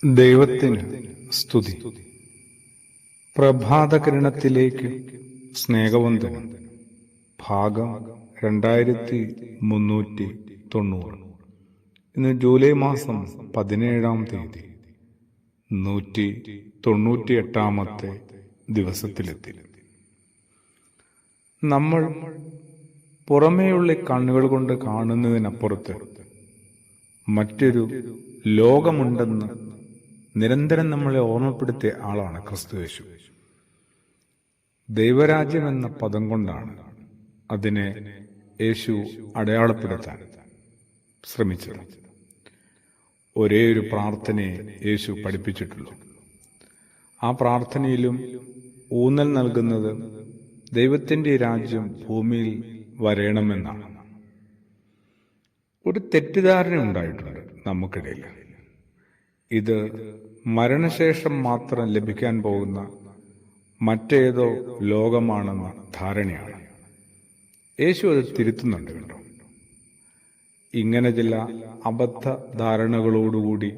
ദൈവത്തിന് സ്തുതി. പ്രഭാതകിരണത്തിലേക്ക് സ്നേഹവന്ദനം. ഭാഗം 2390. ഇന്ന് ജൂലൈ മാസം 17-ാം തീയതി, 198-ാമത്തെ ദിവസത്തിലെത്തി. നമ്മൾ പുറമേയുള്ള കണ്ണുകൾ കൊണ്ട് കാണുന്നതിനപ്പുറത്ത് മറ്റൊരു ലോകമുണ്ടെന്ന് നിരന്തരം നമ്മളെ ഓർമ്മപ്പെടുത്തിയ ആളാണ് ക്രിസ്തുയേശു. ദൈവരാജ്യം എന്ന പദം കൊണ്ടാണ് അതിനെ യേശു അടയാളപ്പെടുത്താൻ ശ്രമിച്ചത്. ഒരേ ഒരു പ്രാർത്ഥനയെ യേശു പഠിപ്പിച്ചിട്ടുള്ളൂ. ആ പ്രാർത്ഥനയിലും ഊന്നൽ നൽകുന്നത് ദൈവത്തിൻ്റെ രാജ്യം ഭൂമിയിൽ വരണമെന്നാണ്. ഒരു തെറ്റിദ്ധാരണ ഉണ്ടായിട്ടുണ്ട് നമുക്കിടയിൽ. ഇത് മരണശേഷം മാത്രം ലഭിക്കാൻ പോകുന്ന മറ്റേതോ ലോകമാണെന്ന ധാരണയാണ്. യേശു അത് തിരുത്തുന്നുണ്ട് കേട്ടോ. ഇങ്ങനെ ചില അബദ്ധ ധാരണകളോടുകൂടി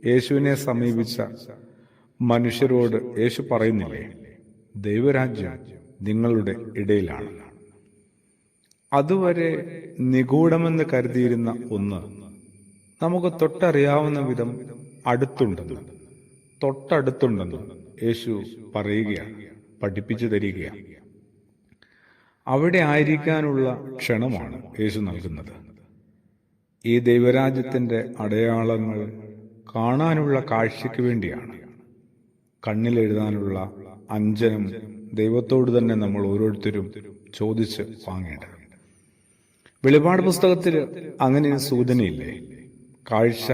യേശുവിനെ സമീപിച്ച മനുഷ്യരോട് യേശു പറയുന്നില്ലേ, ദൈവരാജ്യം നിങ്ങളുടെ ഇടയിലാണ്. അതുവരെ നിഗൂഢമെന്ന് കരുതിയിരുന്ന ഒന്ന് നമുക്ക് തൊട്ടറിയാവുന്ന വിധം തൊട്ടടുത്തുണ്ടെന്ന് യേശു പറയുകയാണ്, പഠിപ്പിച്ചു തരികയാണ്. അവിടെ ആയിരിക്കാനുള്ള ക്ഷണമാണ് യേശു നൽകുന്നത്. ഈ ദൈവരാജ്യത്തിൻ്റെ അടയാളങ്ങൾ കാണാനുള്ള കാഴ്ചയ്ക്ക് വേണ്ടിയാണ് കണ്ണിലെഴുതാനുള്ള അഞ്ജനം ദൈവത്തോട് തന്നെ നമ്മൾ ഓരോരുത്തരും ചോദിച്ച് വാങ്ങേണ്ടത്. വെളിപാട് പുസ്തകത്തിൽ അങ്ങനെ സൂചനയില്ലേ? കാഴ്ച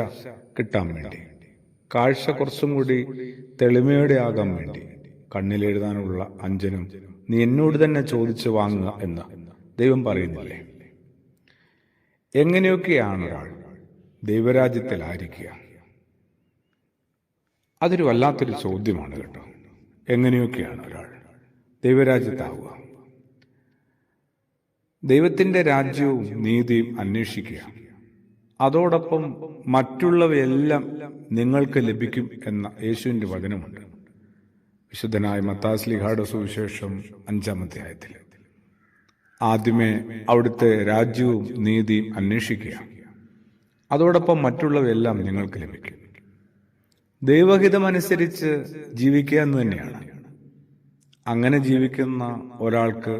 കിട്ടാൻ വേണ്ടി, കാഴ്ച കുറച്ചും കൂടി തെളിമയോടെ ആകാൻ വേണ്ടി കണ്ണിലെഴുതാനുള്ള അഞ്ജനം നീ എന്നോട് തന്നെ ചോദിച്ച് വാങ്ങുക എന്ന് ദൈവം പറയുന്നില്ലേ? എങ്ങനെയൊക്കെയാണ് ഒരാൾ ദൈവരാജ്യത്തിലായിരിക്കുക? അതൊരു വല്ലാത്തൊരു ചോദ്യമാണ് കേട്ടോ. എങ്ങനെയൊക്കെയാണ് ഒരാൾ ദൈവരാജ്യത്താവുക? ദൈവത്തിൻ്റെ രാജ്യവും നീതിയും അന്വേഷിക്കുക, അതോടൊപ്പം മറ്റുള്ളവയെല്ലാം നിങ്ങൾക്ക് ലഭിക്കും എന്ന യേശുവിൻ്റെ വചനമുണ്ട്. വിശുദ്ധനായ മത്തായിയുടെ സുവിശേഷം 5-ാം അധ്യായത്തിൽ ആദ്യമേ അവിടുത്തെ രാജ്യവും നീതിയും അന്വേഷിക്കുക, അതോടൊപ്പം മറ്റുള്ളവയെല്ലാം നിങ്ങൾക്ക് ലഭിക്കും. ദൈവഹിതമനുസരിച്ച് ജീവിക്കുക എന്ന് തന്നെയാണ്. അങ്ങനെ ജീവിക്കുന്ന ഒരാൾക്ക്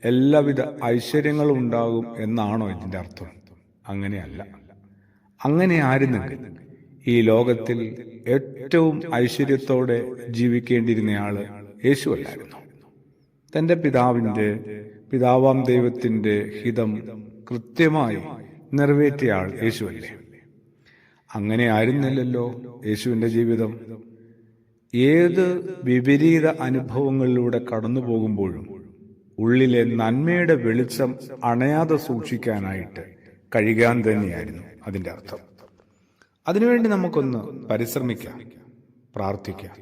എല്ലാവിധ ഐശ്വര്യങ്ങളും ഉണ്ടാകും എന്നാണോ ഇതിൻ്റെ അർത്ഥം? അങ്ങനെയല്ല. അങ്ങനെ ആയിരുന്നെങ്കിൽ ഈ ലോകത്തിൽ ഏറ്റവും ഐശ്വര്യത്തോടെ ജീവിക്കേണ്ടിയിരുന്നയാള് യേശുവല്ലായിരുന്നു. തൻ്റെ പിതാവാം ദൈവത്തിൻ്റെ ഹിതം കൃത്യമായി നിറവേറ്റിയ ആൾ യേശുവല്ലേ? അങ്ങനെ ആയിരുന്നില്ലല്ലോ യേശുവിൻ്റെ ജീവിതം. ഏത് വിപരീത അനുഭവങ്ങളിലൂടെ കടന്നു പോകുമ്പോഴും ഉള്ളിലെ നന്മയുടെ വെളിച്ചം അണയാതെ സൂക്ഷിക്കാനായിട്ട് കഴിയാൻ തന്നെയായിരുന്നു അതിൻ്റെ അർത്ഥം. അതിനുവേണ്ടി നമുക്കൊന്ന് പരിശ്രമിക്കാം, പ്രാർത്ഥിക്കാം.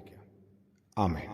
ആമേൻ.